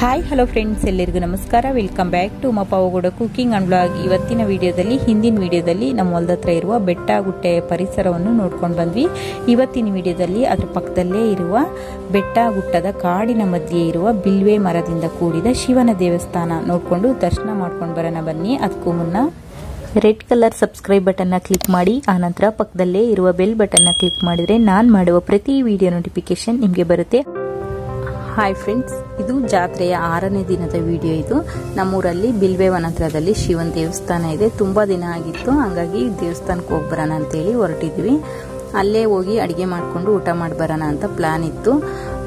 Hi hello friends, ಎಲ್ಲರಿಗೂ ನಮಸ್ಕಾರ. Welcome back to Pavagada cooking and blog. ಇವತ್ತಿನ ವಿಡಿಯೋದಲ್ಲಿ, ಹಿಂದಿನ ವಿಡಿಯೋದಲ್ಲಿ ನಮ್ಮ ಹೊಲದ ಹತ್ರ ಇರುವ ಬೆಟ್ಟ ಗುಡ್ಡೆ ಪರಿಸರವನ್ನು ನೋಡ್ಕೊಂಡು ಬಂದ್ವಿ. ಇವತ್ತಿನ ವಿಡಿಯೋದಲ್ಲಿ ಅದರ ಪಕ್ಕದಲ್ಲೇ ಇರುವ ಬೆಟ್ಟ ಗುಡ್ಡದ ಕಾಡಿನ ಮಧ್ಯೆ ಇರುವ ಬಿಲ್ವೆ ಮರದಿಂದ ಕೂಡಿದ ಶಿವನ ದೇವಸ್ಥಾನ ನೋಡಿಕೊಂಡು ದರ್ಶನ ಮಾಡ್ಕೊಂಡು ಬರೋಣ ಬನ್ನಿ. ಅದಕ್ಕೂ ಮುನ್ನ ರೆಡ್ ಕಲರ್ ಸಬ್ಸ್ಕ್ರೈಬ್ ಬಟನ್ನ ಕ್ಲಿಕ್ ಮಾಡಿ, ಆನಂತರ ಪಕ್ಕದಲ್ಲೇ ಇರುವ ಬೆಲ್ ಬಟನ್ನ ಕ್ಲಿಕ್ ಮಾಡಿದರೆ ನಾನು ಮಾಡುವ ಪ್ರತಿ ವಿಡಿಯೋ ನೋಟಿಫಿಕೇಶನ್ ನಿಮಗೆ ಬರುತ್ತೆ. ಹಾಯ್ ಫ್ರೆಂಡ್ಸ್, ಇದು ಜಾತ್ರೆಯ 6ನೇ ದಿನದ ವಿಡಿಯೋ. ಇದು ನಮ್ಮೂರಲ್ಲಿ ಬಿಲ್ವೆ ವನತ್ರದಲ್ಲಿ ಶಿವನ ದೇವಸ್ಥಾನ ಇದೆ. ತುಂಬಾ ದಿನ ಆಗಿತ್ತು, ಹಾಗಾಗಿ ದೇವಸ್ಥಾನಕ್ಕೆ ಹೋಗಿ ಬರೋಣ ಅಂತೇಳಿ ಹೊರಟಿದ್ವಿ. ಅಲ್ಲೇ ಹೋಗಿ ಅಡುಗೆ ಮಾಡಿಕೊಂಡು ಊಟ ಮಾಡಿ ಬರೋಣ ಅಂತ ಪ್ಲಾನ್ ಇತ್ತು.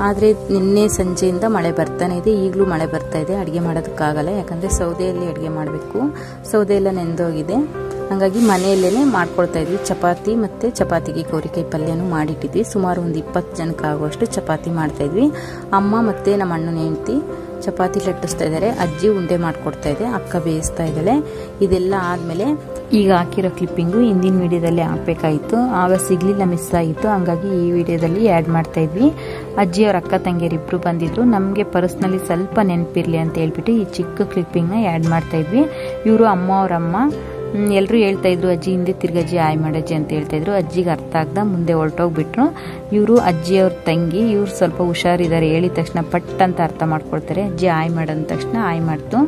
ಆದರೆ ನಿನ್ನೆ ಸಂಜೆಯಿಂದ ಮಳೆ ಬರ್ತಾನೆ ಇದೆ. ಈಗಲೂ ಮಳೆ ಬರ್ತಾ ಇದೆ. ಅಡುಗೆ ಮಾಡೋದಕ್ಕಾಗಲ್ಲ, ಯಾಕಂದರೆ ಸೌದೆಯಲ್ಲಿ ಅಡುಗೆ ಮಾಡಬೇಕು. ಸೌದೆ ಎಲ್ಲ ನೆಂದೋಗಿದೆ. ಹಾಗಾಗಿ ಮನೆಯಲ್ಲೇ ಮಾಡ್ಕೊಳ್ತಾ ಇದ್ವಿ. ಚಪಾತಿ ಮತ್ತು ಚಪಾತಿಗೆ ಗೌರಿಕಾಯಿ ಪಲ್ಯನೂ ಮಾಡಿಟ್ಟಿದ್ವಿ. ಸುಮಾರು ಒಂದು 20 ಜನಕ್ಕೆ ಆಗುವಷ್ಟು ಚಪಾತಿ ಮಾಡ್ತಾ ಇದ್ವಿ. ಅಮ್ಮ ಮತ್ತು ನಮ್ಮ ಅಣ್ಣನ ಹೆಂಡತಿ ಚಪಾತಿ ಲಟ್ಟಿಸ್ತಾ ಇದ್ದಾರೆ. ಅಜ್ಜಿ ಉಂಡೆ ಮಾಡ್ಕೊಡ್ತಾ ಇದೆ. ಅಕ್ಕ ಬೇಯಿಸ್ತಾ ಇದ್ದಾಳೆ. ಇದೆಲ್ಲ ಆದಮೇಲೆ ಈಗ ಹಾಕಿರೋ ಕ್ಲಿಪ್ಪಿಂಗು ಹಿಂದಿನ ವಿಡಿಯೋದಲ್ಲಿ ಹಾಕಬೇಕಾಗಿತ್ತು, ಆಗ ಸಿಗಲಿಲ್ಲ, ಮಿಸ್ ಆಗಿತ್ತು. ಹಂಗಾಗಿ ಈ ವಿಡಿಯೋದಲ್ಲಿ ಆ್ಯಡ್ ಮಾಡ್ತಾ ಇದ್ವಿ. ಅಜ್ಜಿಯವ್ರ ಅಕ್ಕ ತಂಗಿಯರಿಬ್ಬರು ಬಂದಿದ್ರು. ನಮಗೆ ಪರ್ಸ್ನಲಿ ಸ್ವಲ್ಪ ನೆನಪಿರಲಿ ಅಂತ ಹೇಳ್ಬಿಟ್ಟು ಈ ಚಿಕ್ಕ ಕ್ಲಿಪ್ಪಿಂಗ್ನ ಆ್ಯಡ್ ಮಾಡ್ತಾ ಇದ್ವಿ. ಇವರು ಅಮ್ಮ ಅವರಮ್ಮ ಎಲ್ಲರೂ ಹೇಳ್ತಾ ಇದ್ರು, ಅಜ್ಜಿ ಹಿಂದೆ ತಿರ್ಗಜ್ಜಿ ಆಯ್ ಮಾಡಜ್ಜಿ ಅಂತ ಹೇಳ್ತಾ ಇದ್ರು. ಅಜ್ಜಿಗೆ ಅರ್ಥ ಆಗ್ದ ಮುಂದೆ ಹೊರಟೋಗ್ಬಿಟ್ರು. ಇವರು ಅಜ್ಜಿಯವ್ರ ತಂಗಿ. ಇವ್ರು ಸ್ವಲ್ಪ ಹುಷಾರಿದ್ದಾರೆ. ಹೇಳಿದ ತಕ್ಷಣ ಪಟ್ ಅಂತ ಅರ್ಥ ಮಾಡ್ಕೊಳ್ತಾರೆ. ಅಜ್ಜಿ ಆಯ್ ಮಾಡಂದ ತಕ್ಷಣ ಆಯ್ ಮಾಡ್ತು.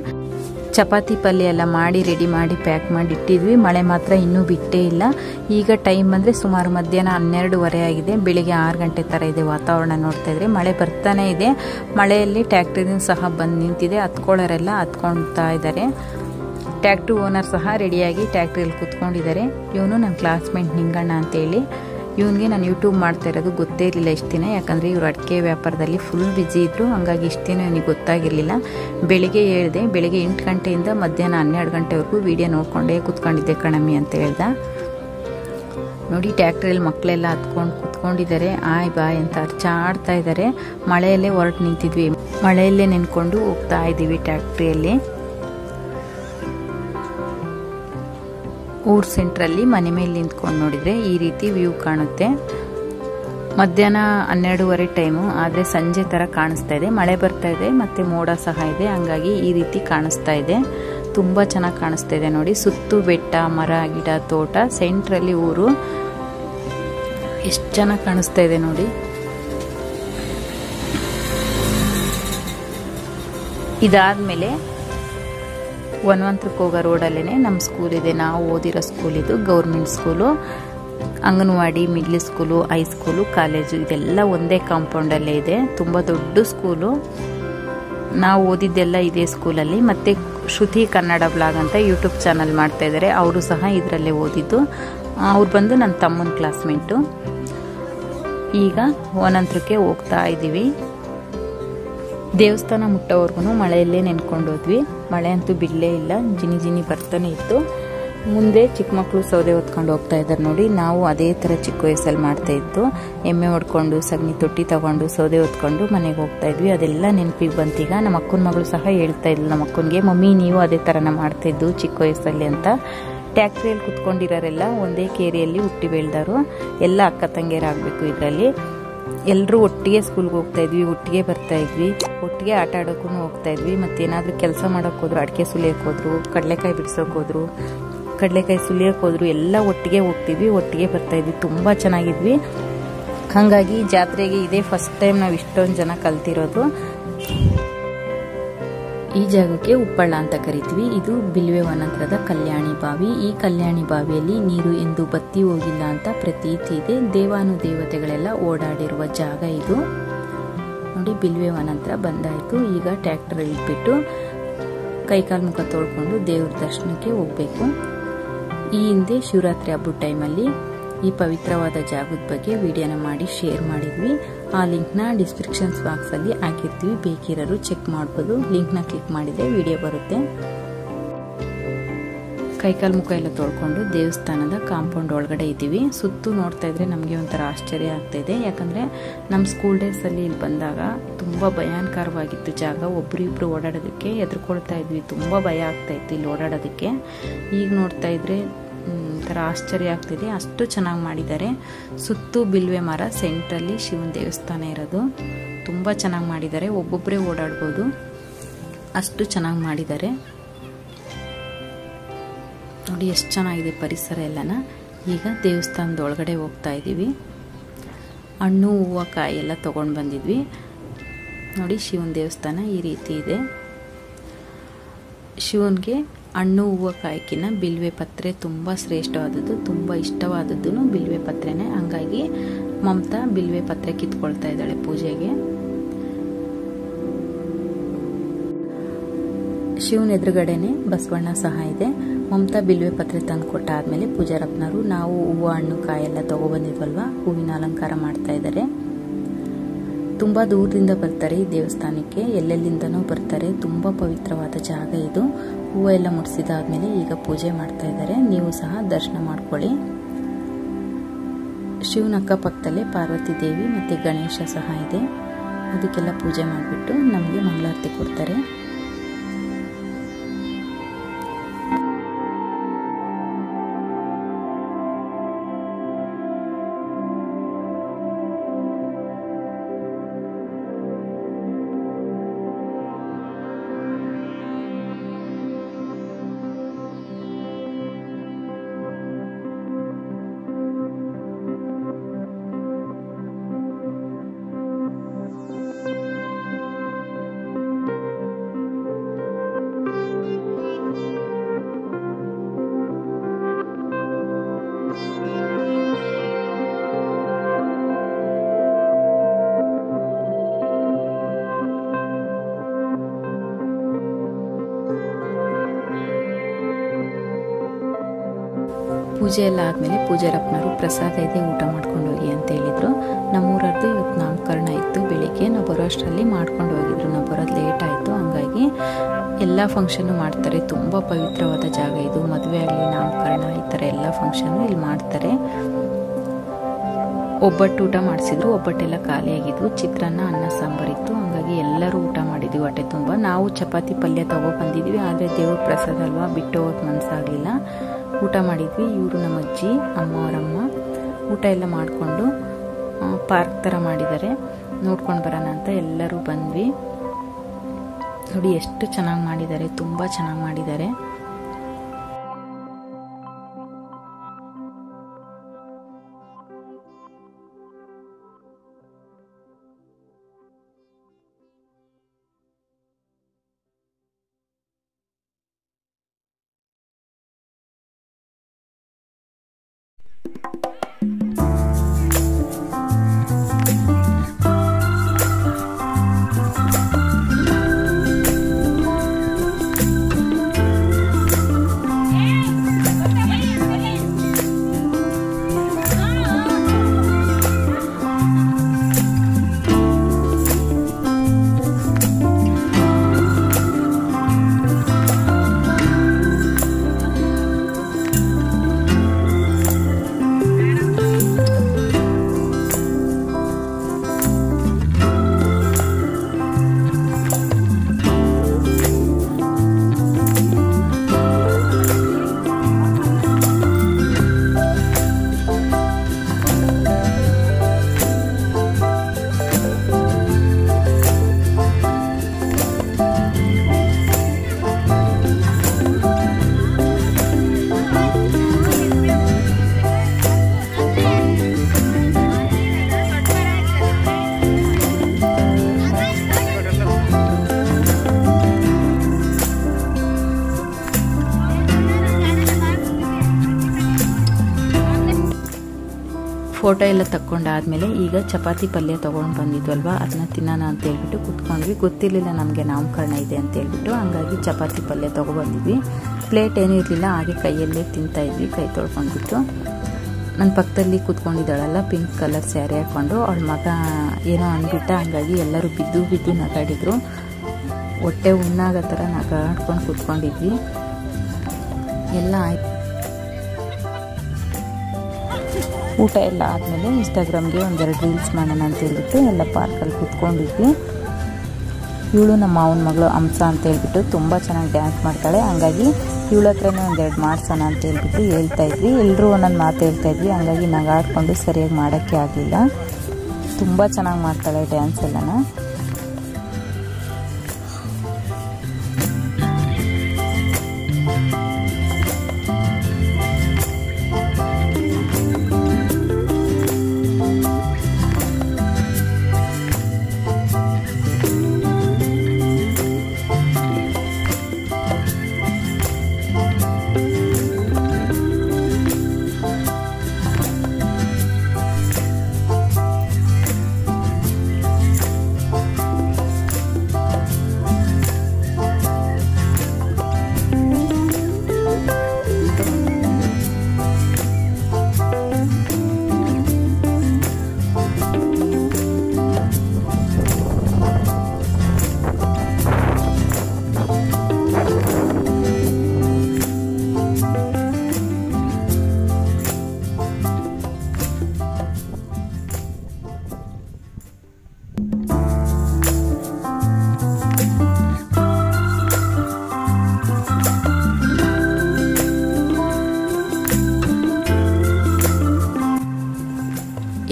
ಚಪಾತಿ ಪಲ್ಯ ಎಲ್ಲ ಮಾಡಿ ರೆಡಿ ಮಾಡಿ ಪ್ಯಾಕ್ ಮಾಡಿ ಇಟ್ಟಿದ್ವಿ. ಮಳೆ ಮಾತ್ರ ಇನ್ನೂ ಬಿಟ್ಟೇ ಇಲ್ಲ. ಈಗ ಟೈಮ್ ಬಂದರೆ ಸುಮಾರು ಮಧ್ಯಾಹ್ನ 12:30 ಆಗಿದೆ. ಬೆಳಿಗ್ಗೆ 6 ಗಂಟೆ ಥರ ಇದೆ ವಾತಾವರಣ. ನೋಡ್ತಾ ಇದ್ರೆ ಮಳೆ ಬರ್ತಾನೆ ಇದೆ. ಮಳೆಯಲ್ಲಿ ಟ್ಯಾಕ್ಟ್ರಿನೂ ಸಹ ಬಂದು ನಿಂತಿದೆ. ಹತ್ಕೊಳ್ಳೋರೆಲ್ಲ ಹತ್ಕೊಳ್ತಾ ಇದ್ದಾರೆ. ಟ್ಯಾಕ್ಟ್ರಿ ಓನರ್ ಸಹ ರೆಡಿಯಾಗಿ ಟ್ಯಾಕ್ಟ್ರಿಯಲ್ಲಿ ಕೂತ್ಕೊಂಡಿದ್ದಾರೆ. ಇವನು ನನ್ನ ಕ್ಲಾಸ್ಮೇಟ್ ನಿಂಗಣ್ಣ ಅಂತೇಳಿ. ಇವನಿಗೆ ನಾನು ಯೂಟ್ಯೂಬ್ ಮಾಡ್ತಾ ಇರೋದು ಗೊತ್ತೇ ಇರಲಿಲ್ಲ ಇಷ್ಟು ದಿನ, ಯಾಕಂದರೆ ಇವರು ಅಡಿಕೆ ವ್ಯಾಪಾರದಲ್ಲಿ ಫುಲ್ ಬ್ಯುಸಿ ಇದ್ದರು. ಹಾಗಾಗಿ ಇಷ್ಟು ದಿನ ಇವನಿಗೆ ಗೊತ್ತಾಗಿರಲಿಲ್ಲ. ಬೆಳಿಗ್ಗೆ ಹೇಳಿದೆ, ಬೆಳಿಗ್ಗೆ 8 ಗಂಟೆಯಿಂದ ಮಧ್ಯಾಹ್ನ 12 ಗಂಟೆವರೆಗೂ ವಿಡಿಯೋ ನೋಡ್ಕೊಂಡೇ ಕೂತ್ಕೊಂಡಿದ್ದೆ ಕಣಮ್ಮಿ ಅಂತ ಹೇಳ್ದ. ನೋಡಿ, ಟ್ಯಾಕ್ಟ್ರಿಯಲ್ಲಿ ಮಕ್ಕಳೆಲ್ಲ ಹತ್ಕೊಂಡು ಕೂತ್ಕೊಂಡಿದ್ದಾರೆ. ಆಯ್ ಬಾಯ್ ಅಂತ ಅರ್ಚಾಡ್ತಾ ಇದ್ದಾರೆ. ಮಳೆಯಲ್ಲೇ ಹೊರಟು ನಿಂತಿದ್ವಿ. ಮಳೆಯಲ್ಲೇ ನೆನ್ಕೊಂಡು ಹೋಗ್ತಾ ಇದ್ದೀವಿ ಟ್ಯಾಕ್ಟ್ರಿಯಲ್ಲಿ. ಊರ್ ಸೆಂಟ್ರಲ್ಲಿ ಮನೆ ಮೇಲೆ ನಿಂತ್ಕೊಂಡು ನೋಡಿದರೆ ಈ ರೀತಿ ವ್ಯೂ ಕಾಣುತ್ತೆ. ಮಧ್ಯಾಹ್ನ 12:30 ಟೈಮು, ಆದರೆ ಸಂಜೆ ಥರ ಕಾಣಿಸ್ತಾ ಇದೆ. ಮಳೆ ಬರ್ತಾ ಇದೆ ಮತ್ತು ಮೋಡ ಸಹ ಇದೆ. ಹಂಗಾಗಿ ಈ ರೀತಿ ಕಾಣಿಸ್ತಾ ಇದೆ. ತುಂಬ ಚೆನ್ನಾಗಿ ಕಾಣಿಸ್ತಾ ಇದೆ ನೋಡಿ. ಸುತ್ತು ಬೆಟ್ಟ, ಮರ, ಗಿಡ, ತೋಟ, ಸೆಂಟ್ರಲ್ಲಿ ಊರು. ಎಷ್ಟು ಚೆನ್ನಾಗಿ ಕಾಣಿಸ್ತಾ ಇದೆ ನೋಡಿ. ಇದಾದ್ಮೇಲೆ ವನವಂತಕ್ಕೆ ಹೋಗೋ ರೋಡಲ್ಲೇ ನಮ್ಮ ಸ್ಕೂಲ್ ಇದೆ. ನಾವು ಓದಿರೋ ಸ್ಕೂಲ್ ಇದು government school. Anganwadi, middle school, high school, college ಇದೆಲ್ಲ ಒಂದೇ ಕಾಂಪೌಂಡಲ್ಲೇ ಇದೆ. ತುಂಬ ದೊಡ್ಡ ಸ್ಕೂಲು. ನಾವು ಓದಿದ್ದೆಲ್ಲ ಇದೇ ಸ್ಕೂಲಲ್ಲಿ. ಮತ್ತು ಶ್ರುತಿ ಕನ್ನಡ ಬ್ಲಾಗ್ ಅಂತ ಯೂಟ್ಯೂಬ್ ಚಾನಲ್ ಮಾಡ್ತಾ ಇದ್ದಾರೆ. ಅವರು ಸಹ ಇದರಲ್ಲೇ ಓದಿದ್ದು. ಅವ್ರು ಬಂದು ನನ್ನ ತಮ್ಮನ ಕ್ಲಾಸ್ಮೇಟು. ಈಗ ವನಂತರಕ್ಕೆ ಹೋಗ್ತಾ ಇದ್ದೀವಿ. ದೇವಸ್ಥಾನ ಮುಟ್ಟೋವರೆಗೂ ಮಳೆಯಲ್ಲೇ ನೆನ್ಕೊಂಡು ಹೋದ್ವಿ. ಮಳೆ ಅಂತೂ ಬಿಡಲೇ ಇಲ್ಲ. ಜಿನಿ ಜಿನಿ ಬರ್ತಾನೆ ಇತ್ತು. ಮುಂದೆ ಚಿಕ್ಕ ಮಕ್ಕಳು ಸೌದೆ ಹೊತ್ಕೊಂಡು ಹೋಗ್ತಾ ಇದ್ದಾರೆ ನೋಡಿ. ನಾವು ಅದೇ ಥರ ಚಿಕ್ಕ ವಯಸ್ಸಲ್ಲಿ ಮಾಡ್ತಾ ಇತ್ತು. ಎಮ್ಮೆ ಹೊಡ್ಕೊಂಡು ಸಗಣಿ ತೊಟ್ಟಿ ತಗೊಂಡು ಸೌದೆ ಹೊತ್ಕೊಂಡು ಮನೆಗೆ ಹೋಗ್ತಾ ಇದ್ವಿ. ಅದೆಲ್ಲ ನೆನಪಿಗೆ ಬಂತೀಗ. ನಮ್ಮ ಅಕ್ಕನ ಮಗಳು ಸಹ ಹೇಳ್ತಾ ಇದ್ಲು ನಮ್ಮ ಅಕ್ಕನಿಗೆ, ಮಮ್ಮಿ ನೀವು ಅದೇ ಥರನ ಮಾಡ್ತಾ ಇದ್ದು ಚಿಕ್ಕ ವಯಸ್ಸಲ್ಲಿ ಅಂತ. ಟ್ಯಾಕ್ಟ್ರಿಯಲ್ಲಿ ಕುತ್ಕೊಂಡಿರೋರೆಲ್ಲ ಒಂದೇ ಕೇರಿಯಲ್ಲಿ ಹುಟ್ಟಿ ಬೆಳೆದವರು. ಎಲ್ಲ ಅಕ್ಕ ತಂಗಿಯರಾಗಬೇಕು ಇದರಲ್ಲಿ. ಎಲ್ಲರೂ ಒಟ್ಟಿಗೆ ಸ್ಕೂಲ್ಗೆ ಹೋಗ್ತಾ ಇದ್ವಿ, ಒಟ್ಟಿಗೆ ಬರ್ತಾ ಇದ್ವಿ, ಒಟ್ಟಿಗೆ ಆಟ ಆಡೋಕ್ಕೂ ಹೋಗ್ತಾ ಇದ್ವಿ. ಮತ್ತೇನಾದರೂ ಕೆಲಸ ಮಾಡೋಕೆ ಹೋದ್ರು, ಅಡಿಕೆ ಸುಲಿಯೋಕೆ ಹೋದ್ರು, ಕಡಲೆಕಾಯಿ ಬಿಡಿಸೋಕೆ ಹೋದ್ರು, ಕಡಲೆಕಾಯಿ ಸುಲಿಯೋಕೆ ಹೋದ್ರು, ಎಲ್ಲ ಒಟ್ಟಿಗೆ ಹೋಗ್ತಿದ್ವಿ, ಒಟ್ಟಿಗೆ ಬರ್ತಾ ಇದ್ವಿ. ತುಂಬ ಚೆನ್ನಾಗಿದ್ವಿ. ಹಾಗಾಗಿ ಜಾತ್ರೆಗೆ ಇದೇ ಫಸ್ಟ್ ಟೈಮ್ ನಾವು ಇಷ್ಟೊಂದು ಜನ ಕಲ್ತಿರೋದು. ಈ ಜಾಗಕ್ಕೆ ಉಪ್ಪಳ್ಳ ಅಂತ ಕರಿತೀವಿ. ಇದು ಬಿಲ್ವೆ ವನಂತರದ ಕಲ್ಯಾಣಿ ಬಾವಿ. ಈ ಕಲ್ಯಾಣಿ ಬಾವಿಯಲ್ಲಿ ನೀರು ಎಂದು ಬತ್ತಿ ಹೋಗಿಲ್ಲ ಅಂತ ಪ್ರತೀತಿ ಇದೆ. ದೇವಾನುದೇವತೆಗಳೆಲ್ಲ ಓಡಾಡಿರುವ ಜಾಗ ಇದು ನೋಡಿ. ಬಿಲ್ವೆ ವನಂತರ ಬಂದಾಯಿತು. ಈಗ ಟ್ರ್ಯಾಕ್ಟರ್ ಇಟ್ಬಿಟ್ಟು ಕೈಕಾಲು ಮುಖ ತೊಳ್ಕೊಂಡು ದೇವ್ರ ದರ್ಶನಕ್ಕೆ ಹೋಗಬೇಕು. ಈ ಹಿಂದೆ ಶಿವರಾತ್ರಿ ಹಬ್ಬದ ಟೈಮಲ್ಲಿ ಈ ಪವಿತ್ರವಾದ ಜಾಗದ ಬಗ್ಗೆ ವಿಡಿಯೋನ ಮಾಡಿ ಶೇರ್ ಮಾಡಿದ್ವಿ. ಆ ಲಿಂಕ್ನ ಡಿಸ್ಕ್ರಿಪ್ಷನ್ ಬಾಕ್ಸಲ್ಲಿ ಹಾಕಿರ್ತೀವಿ. ಬೇಕಿರೋರು ಚೆಕ್ ಮಾಡ್ಬೋದು. ಲಿಂಕ್ನ ಕ್ಲಿಕ್ ಮಾಡಿದರೆ ವಿಡಿಯೋ ಬರುತ್ತೆ. ಕೈಕಾಲು ಮುಖ ಎಲ್ಲ ತೊಳ್ಕೊಂಡು ದೇವಸ್ಥಾನದ ಕಾಂಪೌಂಡ್ ಒಳಗಡೆ ಇದ್ದೀವಿ. ಸುತ್ತು ನೋಡ್ತಾ ಇದ್ರೆ ನಮಗೆ ಒಂಥರ ಆಶ್ಚರ್ಯ ಆಗ್ತಾ ಇದೆ. ಯಾಕಂದರೆ ನಮ್ಮ ಸ್ಕೂಲ್ ಡೇಸಲ್ಲಿ ಇಲ್ಲಿ ಬಂದಾಗ ತುಂಬ ಭಯಾನಕರವಾಗಿತ್ತು ಜಾಗ. ಒಬ್ಬರಿಬ್ರು ಓಡಾಡೋದಕ್ಕೆ ಹೆದರ್ಕೊಳ್ತಾ ಇದ್ವಿ. ತುಂಬ ಭಯ ಆಗ್ತಾ ಇತ್ತು ಇಲ್ಲಿ ಓಡಾಡೋದಕ್ಕೆ. ಈಗ ನೋಡ್ತಾ ಇದ್ರೆ ಒಂಥರ ಆಶ್ಚರ್ಯ ಆಗ್ತಿದೆ. ಅಷ್ಟು ಚೆನ್ನಾಗಿ ಮಾಡಿದ್ದಾರೆ. ಸುತ್ತು ಬಿಲ್ವೆ ಮರ, ಸೆಂಟ್ರಲ್ಲಿ ಶಿವನ ದೇವಸ್ಥಾನ ಇರೋದು. ತುಂಬ ಚೆನ್ನಾಗಿ ಮಾಡಿದ್ದಾರೆ. ಒಬ್ಬೊಬ್ಬರೇ ಓಡಾಡ್ಬೋದು. ಅಷ್ಟು ಚೆನ್ನಾಗಿ ಮಾಡಿದ್ದಾರೆ ನೋಡಿ, ಎಷ್ಟು ಚೆನ್ನಾಗಿದೆ ಪರಿಸರ ಎಲ್ಲನ. ಈಗ ದೇವಸ್ಥಾನದ ಒಳಗಡೆ ಹೋಗ್ತಾ ಇದ್ದೀವಿ. ಹಣ್ಣು ಹೂವು ಕಾಯಿ ಎಲ್ಲ ತೊಗೊಂಡು ಬಂದಿದ್ವಿ ನೋಡಿ. ಶಿವನ ದೇವಸ್ಥಾನ ಈ ರೀತಿ ಇದೆ. ಶಿವನಿಗೆ ಹಣ್ಣು ಹೂವು ಕಾಯಿಕಿನ್ನ ಬಿಲ್ವೆ ಪತ್ರೆ ತುಂಬ ಶ್ರೇಷ್ಠವಾದದ್ದು, ತುಂಬ ಇಷ್ಟವಾದದ್ದು ಬಿಲ್ವೆ ಪತ್ರೆನೇ. ಹಂಗಾಗಿ ಮಮತಾ ಬಿಲ್ವೆ ಪತ್ರೆ ಕಿತ್ಕೊಳ್ತಾ ಇದ್ದಾಳೆ ಪೂಜೆಗೆ. ಶಿವನ ಎದುರುಗಡೆನೆ ಬಸವಣ್ಣ ಸಹ ಇದೆ. ಮಮತಾ ಬಿಲ್ವೆ ಪತ್ರೆ ತಂದು ಕೊಟ್ಟಾದ್ಮೇಲೆ ಪೂಜಾರಪ್ಪನವರು ನಾವು ಹೂವು ಹಣ್ಣು ಕಾಯೆಲ್ಲ ತಗೊಬಂದಿದ್ವಲ್ವ, ಹೂವಿನ ಅಲಂಕಾರ ಮಾಡ್ತಾ ಇದ್ದಾರೆ. ತುಂಬ ದೂರದಿಂದ ಬರ್ತಾರೆ ಈ ದೇವಸ್ಥಾನಕ್ಕೆ, ಎಲ್ಲೆಲ್ಲಿಂದನೂ ಬರ್ತಾರೆ. ತುಂಬ ಪವಿತ್ರವಾದ ಜಾಗ ಇದು. ಹೂವು ಎಲ್ಲ ಮುಡಿಸಿದಾದ್ಮೇಲೆ ಈಗ ಪೂಜೆ ಮಾಡ್ತಾ ಇದ್ದಾರೆ. ನೀವು ಸಹ ದರ್ಶನ ಮಾಡ್ಕೊಳ್ಳಿ. ಶಿವನ ಅಕ್ಕಪಕ್ಕದಲ್ಲೇ ಪಾರ್ವತಿ ದೇವಿ ಮತ್ತು ಗಣೇಶ ಸಹ ಇದೆ. ಅದಕ್ಕೆಲ್ಲ ಪೂಜೆ ಮಾಡಿಬಿಟ್ಟು ನಮಗೆ ಮಂಗಳಾರತಿ ಕೊಡ್ತಾರೆ. ಪೂಜೆ ಎಲ್ಲ ಆದಮೇಲೆ ಪೂಜಾರಪ್ಪನವರು ಪ್ರಸಾದ ಇದೆ, ಊಟ ಮಾಡ್ಕೊಂಡು ಹೋಗಿ ಅಂತ ಹೇಳಿದರು. ನಮ್ಮೂರದ್ದು ಇವತ್ತು ನಾಮಕರಣ ಇತ್ತು. ಬೆಳಿಗ್ಗೆ ನಾವು ಬರೋ ಅಷ್ಟರಲ್ಲಿ ಮಾಡ್ಕೊಂಡು ಹೋಗಿದ್ರು. ನಾವು ಬರೋದು ಲೇಟ್ ಆಯಿತು. ಹಂಗಾಗಿ ಎಲ್ಲ ಫಂಕ್ಷನ್ನು ಮಾಡ್ತಾರೆ. ತುಂಬ ಪವಿತ್ರವಾದ ಜಾಗ ಇದು. ಮದುವೆ ಆಗಲಿ, ನಾಮಕರಣ, ಈ ಥರ ಎಲ್ಲ ಫಂಕ್ಷನ್ನು ಇಲ್ಲಿ ಮಾಡ್ತಾರೆ. ಒಬ್ಬಟ್ಟು ಊಟ ಮಾಡಿಸಿದ್ರು. ಒಬ್ಬಟ್ಟೆಲ್ಲ ಖಾಲಿಯಾಗಿದ್ವು. ಚಿತ್ರಾನ್ನ, ಅನ್ನ, ಸಾಂಬಾರಿತ್ತು. ಹಂಗಾಗಿ ಎಲ್ಲರೂ ಊಟ ಮಾಡಿದ್ವಿ ಹೊಟ್ಟೆ ತುಂಬ. ನಾವು ಚಪಾತಿ ಪಲ್ಯ ಬಂದಿದ್ವಿ. ಆದರೆ ದೇವ್ರ ಪ್ರಸಾದ ಅಲ್ವಾ, ಬಿಟ್ಟು ಹೋಗೋಕೆ ಮನಸ್ಸಾಗಲಿಲ್ಲ. ಊಟ ಮಾಡಿದ್ವಿ. ಇವರು ನಮ್ಮ ಅಜ್ಜಿ, ಅಮ್ಮ ಅವರಮ್ಮ ಊಟ ಎಲ್ಲ ಮಾಡಿಕೊಂಡು ಪಾರ್ಕ್ ಥರ ಮಾಡಿದ್ದಾರೆ, ನೋಡ್ಕೊಂಡು ಬರೋಣ ಅಂತ ಎಲ್ಲರೂ ಬಂದ್ವಿ. ನೋಡಿ ಎಷ್ಟು ಚೆನ್ನಾಗಿ ಮಾಡಿದ್ದಾರೆ, ತುಂಬ ಚೆನ್ನಾಗಿ ಮಾಡಿದ್ದಾರೆ. ಫೋಟೋ ಎಲ್ಲ ತಕ್ಕೊಂಡಾದ್ಮೇಲೆ ಈಗ ಚಪಾತಿ ಪಲ್ಯ ತೊಗೊಂಡು ಬಂದಿದ್ವಲ್ವ, ಅದನ್ನ ತಿನ್ನೋಣ ಅಂತ ಹೇಳ್ಬಿಟ್ಟು ಕುತ್ಕೊಂಡ್ವಿ. ಗೊತ್ತಿರಲಿಲ್ಲ ನಮಗೆ ನಾಮಕರಣ ಇದೆ ಅಂತ ಹೇಳ್ಬಿಟ್ಟು, ಹಂಗಾಗಿ ಚಪಾತಿ ಪಲ್ಯ ತೊಗೊಬಂದಿದ್ವಿ. ಪ್ಲೇಟ್ ಏನೂ ಇರಲಿಲ್ಲ, ಹಾಗೆ ಕೈಯಲ್ಲೇ ತಿಂತಾ ಇದ್ವಿ, ಕೈ ತೊಳ್ಕೊಂಡ್ಬಿಟ್ಟು. ನನ್ನ ಪಕ್ಕದಲ್ಲಿ ಕೂತ್ಕೊಂಡಿದ್ದಾಳಲ್ಲ, ಪಿಂಕ್ ಕಲರ್ ಸ್ಯಾರಿ ಹಾಕ್ಕೊಂಡು, ಅವಳ ಮಗ ಏನೋ ಅಂದ್ಬಿಟ್ಟ, ಹಂಗಾಗಿ ಎಲ್ಲರೂ ಬಿದ್ದು ಬಿದ್ದು ನಗಾಡಿದ್ರು. ಹೊಟ್ಟೆ ಉಣ್ಣಾಗೋ ಥರ ನಗಾಡ್ಕೊಂಡು ಕೂತ್ಕೊಂಡಿದ್ವಿ. ಎಲ್ಲ ಆಯ್ತು. ಊಟ ಎಲ್ಲ ಆದಮೇಲೆ ಇನ್ಸ್ಟಾಗ್ರಾಮ್ಗೆ ಒಂದೆರಡು ರೀಲ್ಸ್ ಮಾಡೋಣ ಅಂತ ಹೇಳ್ಬಿಟ್ಟು ಎಲ್ಲ ಪಾರ್ಕಲ್ಲಿ ಕೂತ್ಕೊಂಡಿದ್ವಿ. ಇವಳು ನಮ್ಮ ಮಾವನ ಮಗಳು ಹಂಸ ಅಂತ ಹೇಳ್ಬಿಟ್ಟು ತುಂಬ ಚೆನ್ನಾಗಿ ಡ್ಯಾನ್ಸ್ ಮಾಡ್ತಾಳೆ, ಹಂಗಾಗಿ ಇವಳ ಹತ್ರನೇ ಒಂದೆರಡು ಮಾಡಿಸೋಣ ಅಂತ ಹೇಳ್ಬಿಟ್ಟು ಹೇಳ್ತಾ ಇದ್ವಿ. ಎಲ್ಲರೂ ಒಂದೊಂದು ಮಾತು ಹೇಳ್ತಾ ಇದ್ವಿ, ಹಂಗಾಗಿ ನಗಾಡ್ಕೊಂಡು ಸರಿಯಾಗಿ ಮಾಡೋಕ್ಕೆ ಆಗಲಿಲ್ಲ. ತುಂಬ ಚೆನ್ನಾಗಿ ಮಾಡ್ತಾಳೆ ಡ್ಯಾನ್ಸ್ ಎಲ್ಲನ.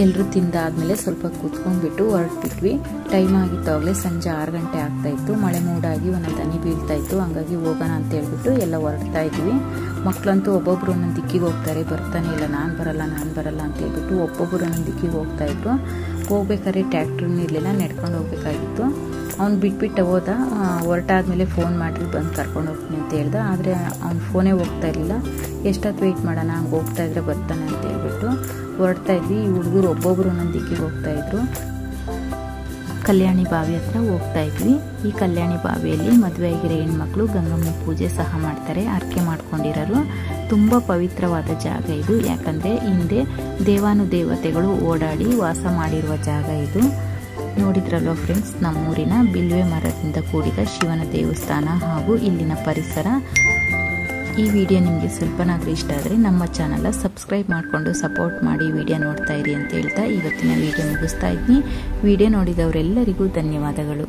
ಎಲ್ಲರೂ ತಿಂದಾದ್ಮೇಲೆ ಸ್ವಲ್ಪ ಕೂತ್ಕೊಂಡ್ಬಿಟ್ಟು ಹೊರಟ್ಬಿಟ್ವಿ. ಟೈಮ್ ಆಗಿತ್ತಾಗಲೇ ಸಂಜೆ 6 ಗಂಟೆ ಆಗ್ತಾ ಇತ್ತು. ಮಳೆ ಮೂಡಾಗಿ ಒಂದೊಂದು ಹನಿ ಬೀಳ್ತಾ ಇತ್ತು. ಹಂಗಾಗಿ ಹೋಗೋಣ ಅಂತ ಹೇಳ್ಬಿಟ್ಟು ಎಲ್ಲ ಹೊರಡ್ತಾ ಇದ್ವಿ. ಮಕ್ಕಳಂತೂ ಒಬ್ಬೊಬ್ರು ಒಂದೊಂದು ದಿಕ್ಕಿಗೆ ಹೋಗ್ತಾರೆ, ಬರ್ತಾನೆ ಇಲ್ಲ, ನಾನು ಬರಲ್ಲ ಅಂತ ಹೇಳ್ಬಿಟ್ಟು ಒಬ್ಬೊಬ್ರು ಒಂದೊಂದು ದಿಕ್ಕಿಗೆ ಹೋಗ್ತಾ ಇದ್ರು. ಹೋಗ್ಬೇಕಾದ್ರೆ ಟ್ರ್ಯಾಕ್ಟ್ರನ್ನ ಇರಲಿಲ್ಲ, ನೆಡ್ಕೊಂಡು ಹೋಗ್ಬೇಕಾಗಿತ್ತು. ಅವ್ನು ಬಿಟ್ಬಿಟ್ಟು ಹೋದ. ಹೊರಟಾದ್ಮೇಲೆ ಫೋನ್ ಮಾಡಿರಿ ಬಂದು ಕರ್ಕೊಂಡು ಹೋಗ್ತೀನಿ ಅಂತ ಹೇಳ್ದ. ಆದರೆ ಅವ್ನು ಫೋನೇ ಹೋಗ್ತಾ ಇರಲಿಲ್ಲ. ಎಷ್ಟೊತ್ತು ವೆಯ್ಟ್ ಮಾಡೋಣ, ಹಂಗೆ ಹೋಗ್ತಾ ಇದ್ರೆ ಬರ್ತಾನೆ ಅಂತ ಹೇಳ್ಬಿಟ್ಟು ಹೊರಡ್ತಾ ಇದ್ವಿ. ಈ ಹುಡುಗರು ಒಬ್ಬೊಬ್ರು ಒಂದೊಂದು ದಿಕ್ಕಿಗೆ ಹೋಗ್ತಾ ಇದ್ರು. ಕಲ್ಯಾಣಿ ಬಾವಿ ಹತ್ರ ಹೋಗ್ತಾ ಇದ್ವಿ. ಈ ಕಲ್ಯಾಣಿ ಬಾವಿಯಲ್ಲಿ ಮದುವೆ ಆಗಿರೋ ಹೆಣ್ಮಕ್ಳು ಗಂಗಮ್ಮ ಪೂಜೆ ಸಹ ಮಾಡ್ತಾರೆ, ಹರಕೆ ಮಾಡ್ಕೊಂಡಿರೋರು. ತುಂಬ ಪವಿತ್ರವಾದ ಜಾಗ ಇದು. ಯಾಕಂದರೆ ಹಿಂದೆ ದೇವಾನುದೇವತೆಗಳು ಓಡಾಡಿ ವಾಸ ಮಾಡಿರುವ ಜಾಗ ಇದು. ನೋಡಿದ್ರಲ್ವ ಫ್ರೆಂಡ್ಸ್, ನಮ್ಮೂರಿನ ಬಿಲ್ವೆ ಮರದಿಂದ ಕೂಡಿದ ಶಿವನ ದೇವಸ್ಥಾನ ಹಾಗೂ ಇಲ್ಲಿನ ಪರಿಸರ. ಈ ವಿಡಿಯೋ ನಿಮಗೆ ಸ್ವಲ್ಪನಾದರೂ ಇಷ್ಟ ಆದರೆ ನಮ್ಮ ಚಾನಲ್ನ ಸಬ್ಸ್ಕ್ರೈಬ್ ಮಾಡಿಕೊಂಡು ಸಪೋರ್ಟ್ ಮಾಡಿ ವಿಡಿಯೋ ನೋಡ್ತಾ ಇರಿ ಅಂತ ಹೇಳ್ತಾ ಇವತ್ತಿನ ವಿಡಿಯೋ ಮುಗಿಸ್ತಾ ಇದ್ದೀನಿ. ವಿಡಿಯೋ ನೋಡಿದವರೆಲ್ಲರಿಗೂ ಧನ್ಯವಾದಗಳು.